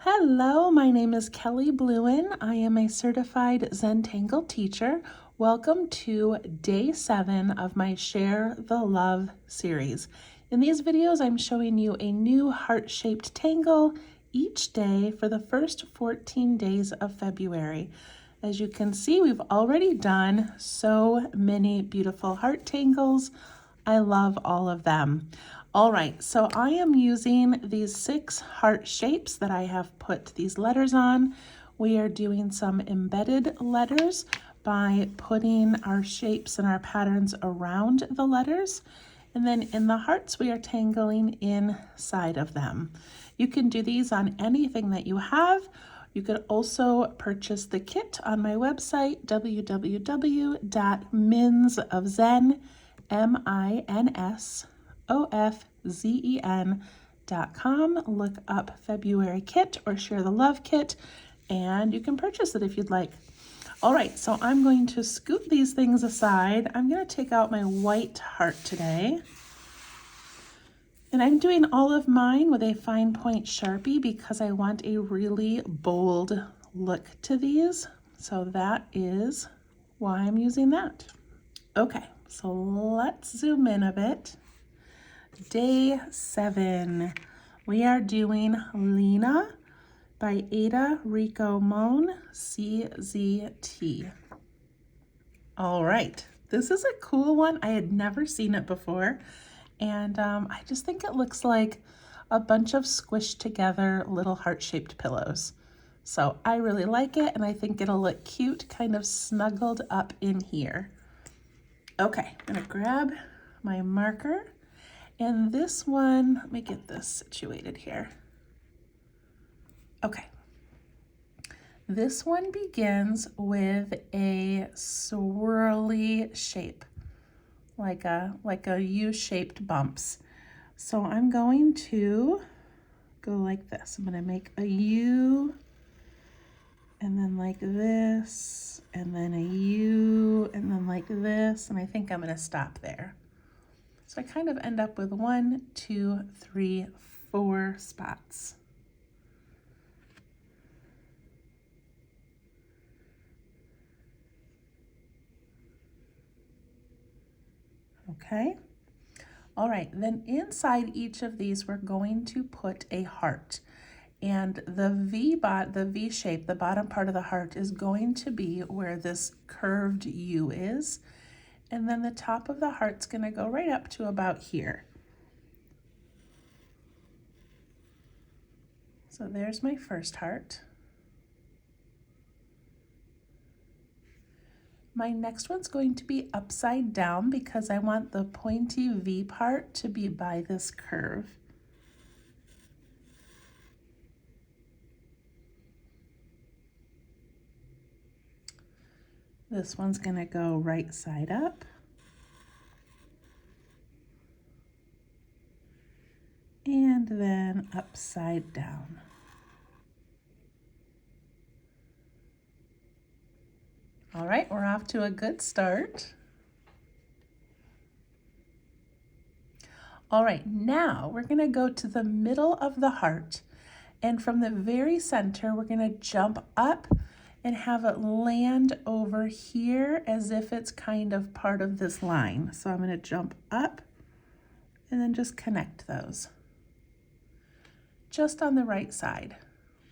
Hello, my name is Kelly Bluen. I am a certified Zentangle teacher. Welcome to day 7 of my Share the Love series. In these videos, I'm showing you a new heart-shaped tangle each day for the first 14 days of February. As you can see, we've already done so many beautiful heart tangles. I love all of them. All right, so I am using these 6 heart shapes that I have put these letters on. We are doing some embedded letters by putting our shapes and our patterns around the letters. And then in the hearts, we are tangling inside of them. You can do these on anything that you have. You could also purchase the kit on my website, minsofzen.com. Look up February kit or Share the Love kit, and you can purchase it if you'd like. All right, so I'm going to scoot these things aside. I'm going to take out my white heart today. And I'm doing all of mine with a fine point Sharpie because I want a really bold look to these. So that is why I'm using that. Okay, so let's zoom in a bit. Day 7, we are doing Lena by Ada Rico Moan, CZT. All right, this is a cool one. I had never seen it before. And I just think it looks like a bunch of squished together little heart-shaped pillows. So I really like it, and I think it'll look cute, kind of snuggled up in here. Okay, I'm gonna grab my marker, and this one, let me get this situated here. Okay. This one begins with a swirly shape, like a U-shaped bumps. So I'm going to go like this. I'm going to make a U, and then like this, and then a U, and then like this, and I think I'm going to stop there. So I kind of end up with 1, 2, 3, 4 spots. Okay. All right, then inside each of these, we're going to put a heart. And the V shape, the bottom part of the heart, is going to be where this curved U is. And then the top of the heart's going to go right up to about here. So there's my first heart. My next one's going to be upside down because I want the pointy V part to be by this curve. This one's going to go right side up. And then upside down. All right, we're off to a good start. All right, now we're going to go to the middle of the heart, and from the very center, we're going to jump up and have it land over here as if it's kind of part of this line. So I'm going to jump up and then just connect those just on the right side.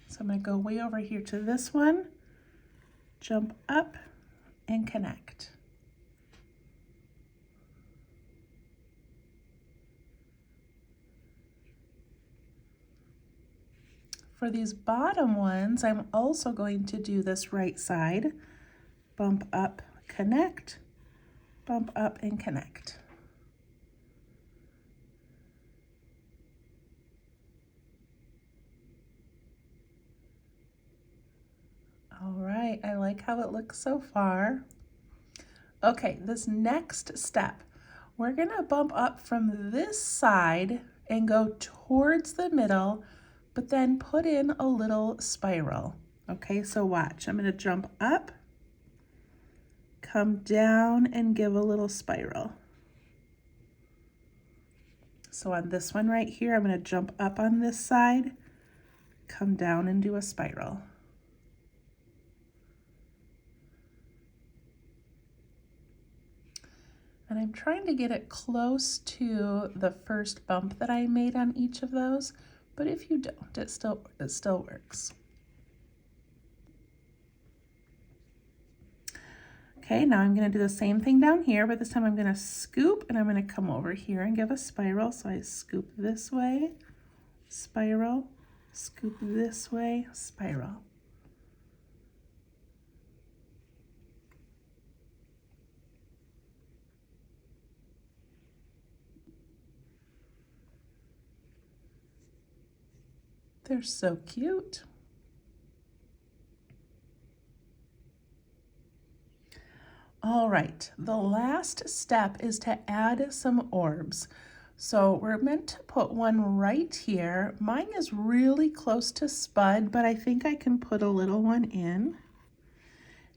So I'm going to go way over here to this one, jump up and connect. For these bottom ones, I'm also going to do this right side, bump up, connect, bump up and connect. All right, I like how it looks so far. Okay, this next step, we're gonna bump up from this side and go towards the middle, but then put in a little spiral. Okay, so watch, I'm gonna jump up, come down and give a little spiral. So on this one right here, I'm gonna jump up on this side, come down and do a spiral. And I'm trying to get it close to the first bump that I made on each of those, but if you don't, it still works. Okay, now I'm gonna do the same thing down here, but this time I'm gonna scoop and I'm gonna come over here and give a spiral. So I scoop this way, spiral, scoop this way, spiral. They're so cute. All right, the last step is to add some orbs. So we're meant to put one right here. Mine is really close to Spud, but I think I can put a little one in.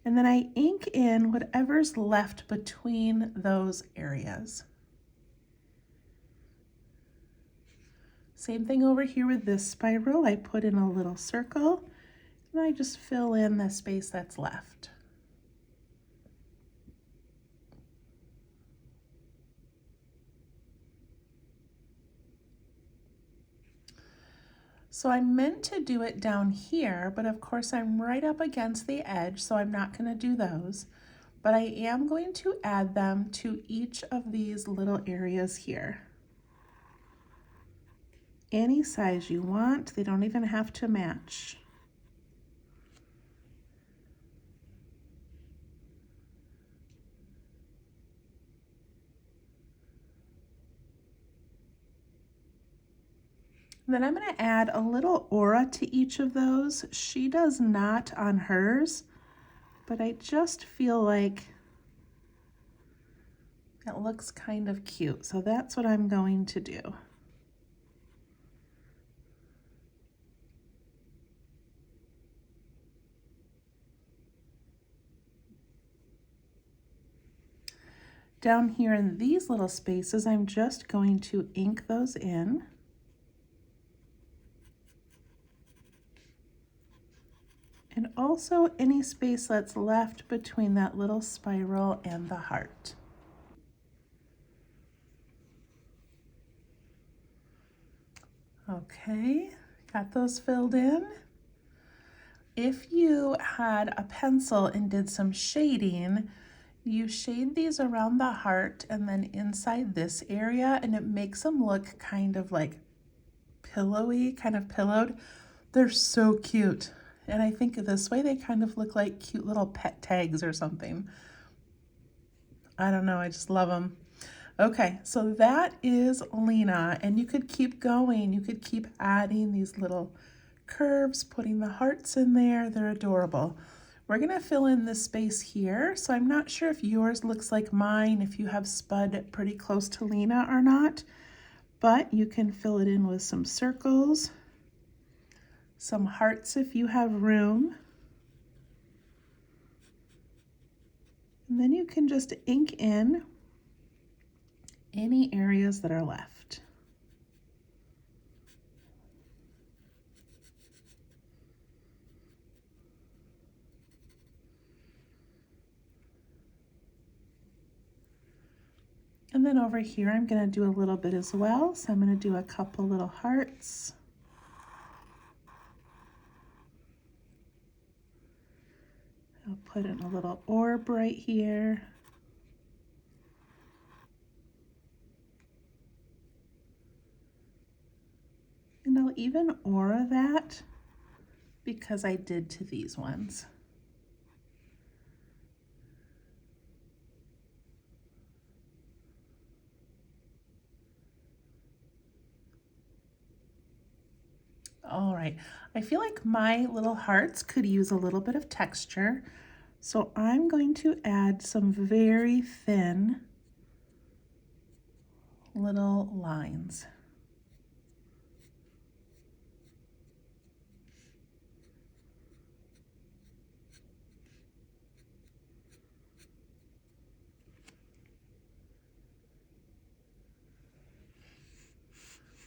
And then I ink in whatever's left between those areas. Same thing over here with this spiral. I put in a little circle and I just fill in the space that's left. So I meant to do it down here, but of course I'm right up against the edge, so I'm not going to do those. But I am going to add them to each of these little areas here. Any size you want, they don't even have to match. Then I'm going to add a little aura to each of those. She does not on hers, but I just feel like it looks kind of cute. So that's what I'm going to do. Down here in these little spaces, I'm just going to ink those in. And also any space that's left between that little spiral and the heart. Okay, got those filled in. If you had a pencil and did some shading, you shade these around the heart and then inside this area, and it makes them look kind of like pillowy, kind of pillowed. They're so cute. And I think this way they kind of look like cute little pet tags or something. I don't know, I just love them. Okay, so that is Lena, and you could keep going. You could keep adding these little curves, putting the hearts in there. They're adorable. We're gonna fill in this space here. So I'm not sure if yours looks like mine, if you have Spud pretty close to Lena or not, but you can fill it in with some circles, some hearts if you have room. And then you can just ink in any areas that are left. And then over here, I'm going to do a little bit as well. So I'm going to do a couple little hearts. I'll put in a little orb right here. And I'll even aura that because I did to these ones. All right, I feel like my little hearts could use a little bit of texture. So I'm going to add some very thin little lines.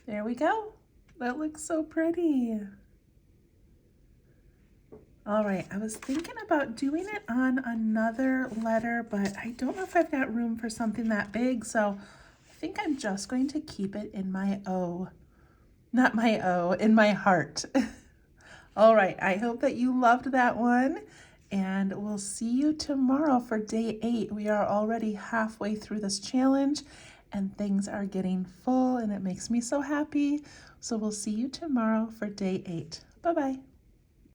There we go. That looks so pretty. All right, I was thinking about doing it on another letter, but I don't know if I've got room for something that big, so I think I'm just going to keep it in my O. Not my O, in my heart. All right, I hope that you loved that one, and we'll see you tomorrow for day 8. We are already halfway through this challenge, and things are getting full, and it makes me so happy. So we'll see you tomorrow for day 8. Bye-bye.